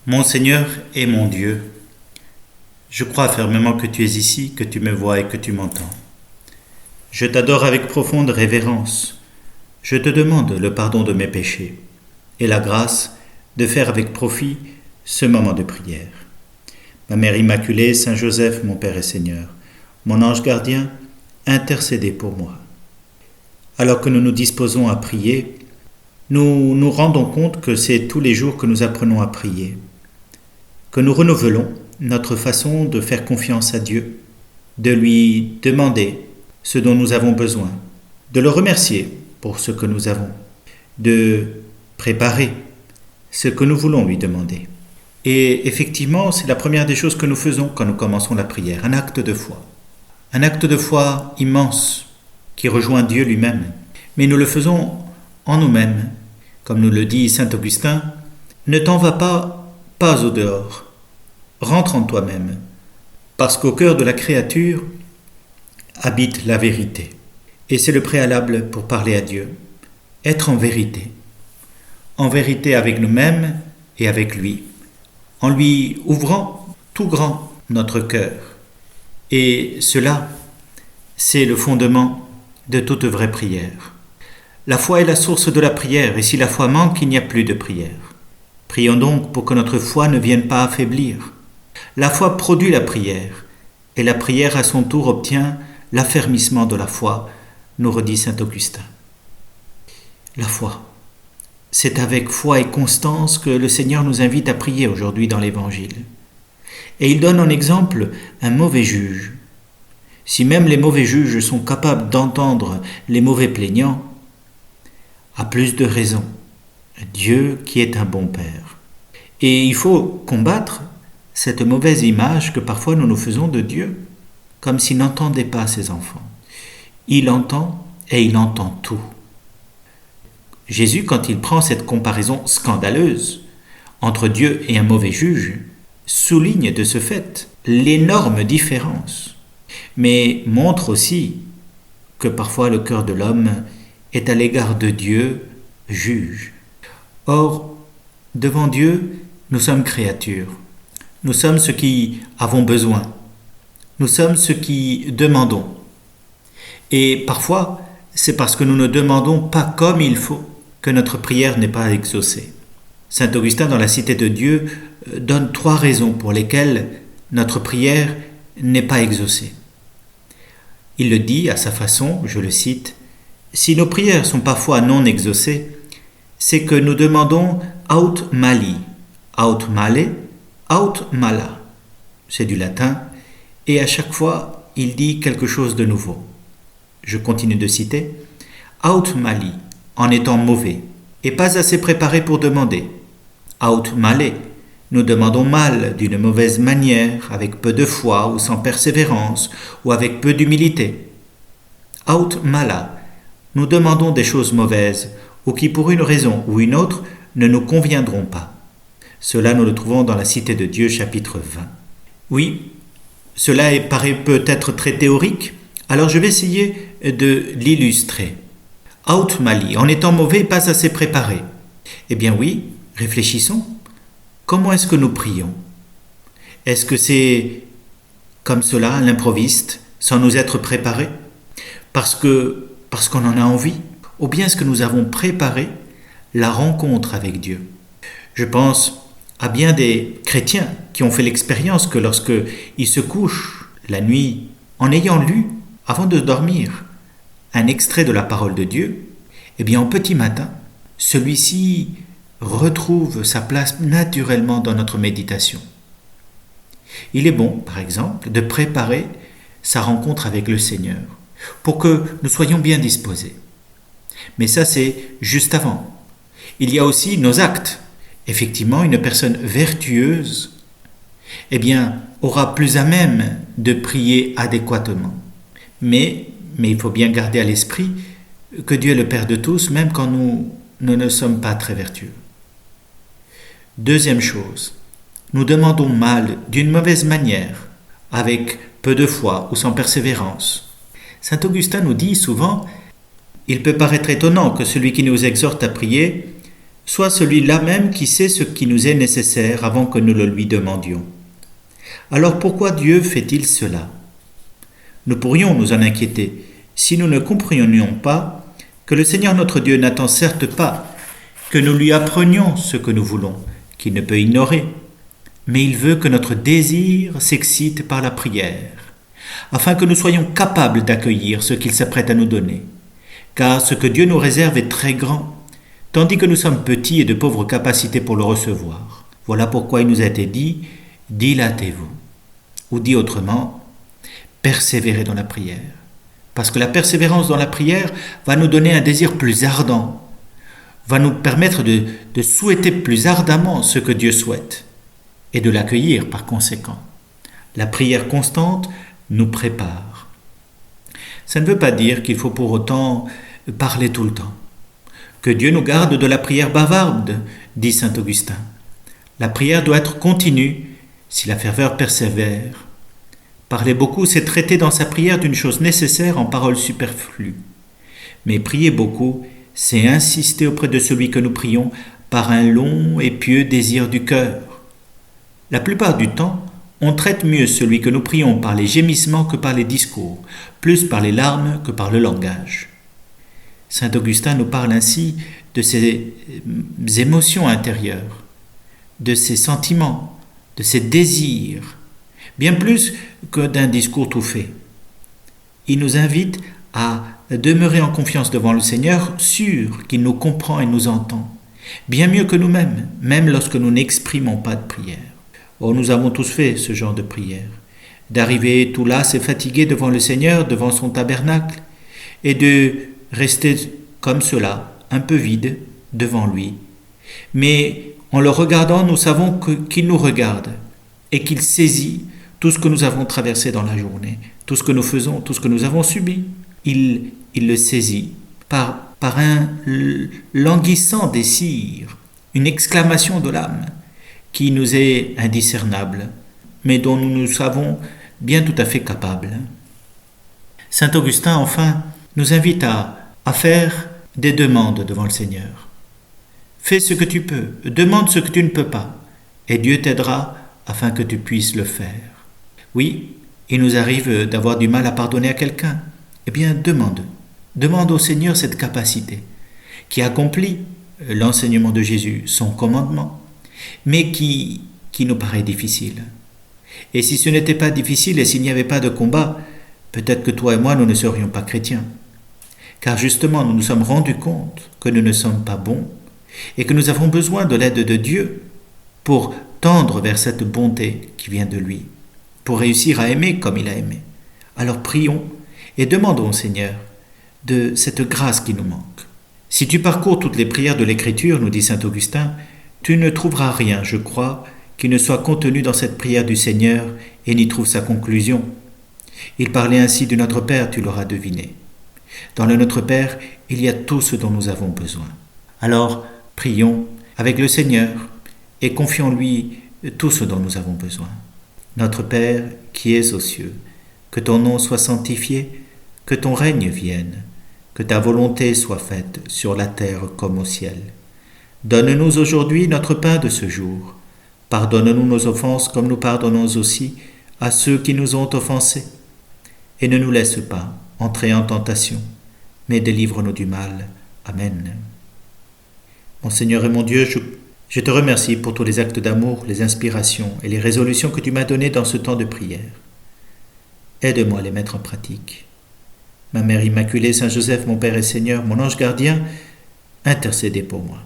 Mon Seigneur et mon Dieu, je crois fermement que tu es ici, que tu me vois et que tu m'entends. Je t'adore avec profonde révérence. Je te demande le pardon de mes péchés et la grâce de faire avec profit ce moment de prière. Ma Mère Immaculée, Saint Joseph, mon Père et Seigneur, mon ange gardien, intercédez pour moi. Alors que nous nous disposons à prier, nous nous rendons compte que c'est tous les jours que nous apprenons à prier, que nous renouvelons notre façon de faire confiance à Dieu, de lui demander ce dont nous avons besoin, de le remercier pour ce que nous avons, de préparer ce que nous voulons lui demander. Et effectivement, c'est la première des choses que nous faisons quand nous commençons la prière, un acte de foi. Un acte de foi immense qui rejoint Dieu lui-même. Mais nous le faisons en nous-mêmes. Comme nous le dit saint Augustin, ne t'en va pas au dehors. Rentre en toi-même, parce qu'au cœur de la créature habite la vérité. Et c'est le préalable pour parler à Dieu, être en vérité avec nous-mêmes et avec lui, en lui ouvrant tout grand notre cœur. Et cela, c'est le fondement de toute vraie prière. La foi est la source de la prière, et si la foi manque, il n'y a plus de prière. Prions donc pour que notre foi ne vienne pas affaiblir. La foi produit la prière, et la prière à son tour obtient l'affermissement de la foi, nous redit saint Augustin. La foi, c'est avec foi et constance que le Seigneur nous invite à prier aujourd'hui dans l'Évangile. Et il donne en exemple un mauvais juge. Si même les mauvais juges sont capables d'entendre les mauvais plaignants, à plus de raison, Dieu qui est un bon Père. Et il faut combattre cette mauvaise image que parfois nous nous faisons de Dieu, comme s'il n'entendait pas ses enfants. Il entend et il entend tout. Jésus, quand il prend cette comparaison scandaleuse entre Dieu et un mauvais juge, souligne de ce fait l'énorme différence, mais montre aussi que parfois le cœur de l'homme est à l'égard de Dieu juge. Or, devant Dieu, nous sommes créatures. Nous sommes ceux qui avons besoin. Nous sommes ceux qui demandons. Et parfois, c'est parce que nous ne demandons pas comme il faut que notre prière n'est pas exaucée. Saint Augustin, dans la Cité de Dieu, donne 3 raisons pour lesquelles notre prière n'est pas exaucée. Il le dit à sa façon, je le cite, « Si nos prières sont parfois non exaucées, c'est que nous demandons aut mali, aut male, aut mala ». C'est du latin, et à chaque fois, il dit quelque chose de nouveau. Je continue de citer, « Aut mali », en étant mauvais, et pas assez préparé pour demander. « Aut male », nous demandons mal, d'une mauvaise manière, avec peu de foi ou sans persévérance, ou avec peu d'humilité. « Aut mala », nous demandons des choses mauvaises, ou qui pour une raison ou une autre ne nous conviendront pas. Cela nous le trouvons dans la Cité de Dieu, chapitre 20. Oui, cela paraît peut-être très théorique, alors je vais essayer de l'illustrer. Aut mali, en étant mauvais, pas assez préparé. Eh bien oui, réfléchissons. Comment est-ce que nous prions ? Est-ce que c'est comme cela, à l'improviste, sans nous être préparés ? Parce qu'on en a envie ? Ou bien est-ce que nous avons préparé la rencontre avec Dieu ? Je pense à bien des chrétiens qui ont fait l'expérience que lorsque ils se couchent la nuit, en ayant lu, avant de dormir, un extrait de la parole de Dieu, eh bien au petit matin, celui-ci retrouve sa place naturellement dans notre méditation. Il est bon, par exemple, de préparer sa rencontre avec le Seigneur pour que nous soyons bien disposés. Mais ça, c'est juste avant. Il y a aussi nos actes. Effectivement, une personne vertueuse, eh bien, aura plus à même de prier adéquatement. Mais il faut bien garder à l'esprit que Dieu est le Père de tous, même quand nous ne sommes pas très vertueux. Deuxième chose, nous demandons mal, d'une mauvaise manière, avec peu de foi ou sans persévérance. Saint Augustin nous dit souvent, il peut paraître étonnant que celui qui nous exhorte à prier soit celui-là même qui sait ce qui nous est nécessaire avant que nous le lui demandions. Alors pourquoi Dieu fait-il cela? Nous pourrions nous en inquiéter si nous ne comprenions pas que le Seigneur notre Dieu n'attend certes pas que nous lui apprenions ce que nous voulons, qu'il ne peut ignorer, mais il veut que notre désir s'excite par la prière, afin que nous soyons capables d'accueillir ce qu'il s'apprête à nous donner. Car ce que Dieu nous réserve est très grand, tandis que nous sommes petits et de pauvres capacités pour le recevoir. Voilà pourquoi il nous a été dit « dilatez-vous » ou dit autrement « persévérez dans la prière ». Parce que la persévérance dans la prière va nous donner un désir plus ardent, va nous permettre de souhaiter plus ardemment ce que Dieu souhaite et de l'accueillir par conséquent. La prière constante nous prépare. Ça ne veut pas dire qu'il faut pour autant parler tout le temps. Que Dieu nous garde de la prière bavarde, dit saint Augustin. La prière doit être continue si la ferveur persévère. Parler beaucoup, c'est traiter dans sa prière d'une chose nécessaire en paroles superflues. Mais prier beaucoup, c'est insister auprès de celui que nous prions par un long et pieux désir du cœur. La plupart du temps, on traite mieux celui que nous prions par les gémissements que par les discours, plus par les larmes que par le langage. Saint Augustin nous parle ainsi de ses émotions intérieures, de ses sentiments, de ses désirs, bien plus que d'un discours tout fait. Il nous invite à demeurer en confiance devant le Seigneur, sûr qu'il nous comprend et nous entend, bien mieux que nous-mêmes, même lorsque nous n'exprimons pas de prière. Oh, nous avons tous fait ce genre de prière, d'arriver tout las et fatigué devant le Seigneur, devant son tabernacle, et de rester comme cela, un peu vide, devant lui. Mais en le regardant, nous savons qu'il nous regarde et qu'il saisit tout ce que nous avons traversé dans la journée, tout ce que nous faisons, tout ce que nous avons subi. Il le saisit par un languissant désir, une exclamation de l'âme qui nous est indiscernable, mais dont nous nous savons bien tout à fait capables. Saint Augustin, enfin, nous invite à faire des demandes devant le Seigneur. Fais ce que tu peux, demande ce que tu ne peux pas, et Dieu t'aidera afin que tu puisses le faire. Oui, il nous arrive d'avoir du mal à pardonner à quelqu'un. Eh bien, demande au Seigneur cette capacité, qui accomplit l'enseignement de Jésus, son commandement, mais qui nous paraît difficile. Et si ce n'était pas difficile et s'il n'y avait pas de combat, peut-être que toi et moi, nous ne serions pas chrétiens. Car justement, nous nous sommes rendus compte que nous ne sommes pas bons et que nous avons besoin de l'aide de Dieu pour tendre vers cette bonté qui vient de lui, pour réussir à aimer comme il a aimé. Alors prions et demandons au Seigneur de cette grâce qui nous manque. Si tu parcours toutes les prières de l'Écriture, nous dit saint Augustin, tu ne trouveras rien, je crois, qui ne soit contenu dans cette prière du Seigneur et n'y trouve sa conclusion. Il parlait ainsi du Notre Père, tu l'auras deviné. Dans le Notre Père, il y a tout ce dont nous avons besoin. Alors, prions avec le Seigneur et confions-lui tout ce dont nous avons besoin. Notre Père qui es aux cieux, que ton nom soit sanctifié, que ton règne vienne, que ta volonté soit faite sur la terre comme au ciel. Donne-nous aujourd'hui notre pain de ce jour. Pardonne-nous nos offenses comme nous pardonnons aussi à ceux qui nous ont offensés. Et ne nous laisse pas entrer en tentation, mais délivre-nous du mal. Amen. Mon Seigneur et mon Dieu, je te remercie pour tous les actes d'amour, les inspirations et les résolutions que tu m'as données dans ce temps de prière. Aide-moi à les mettre en pratique. Ma Mère Immaculée, Saint Joseph, mon Père et Seigneur, mon ange gardien, intercédez pour moi.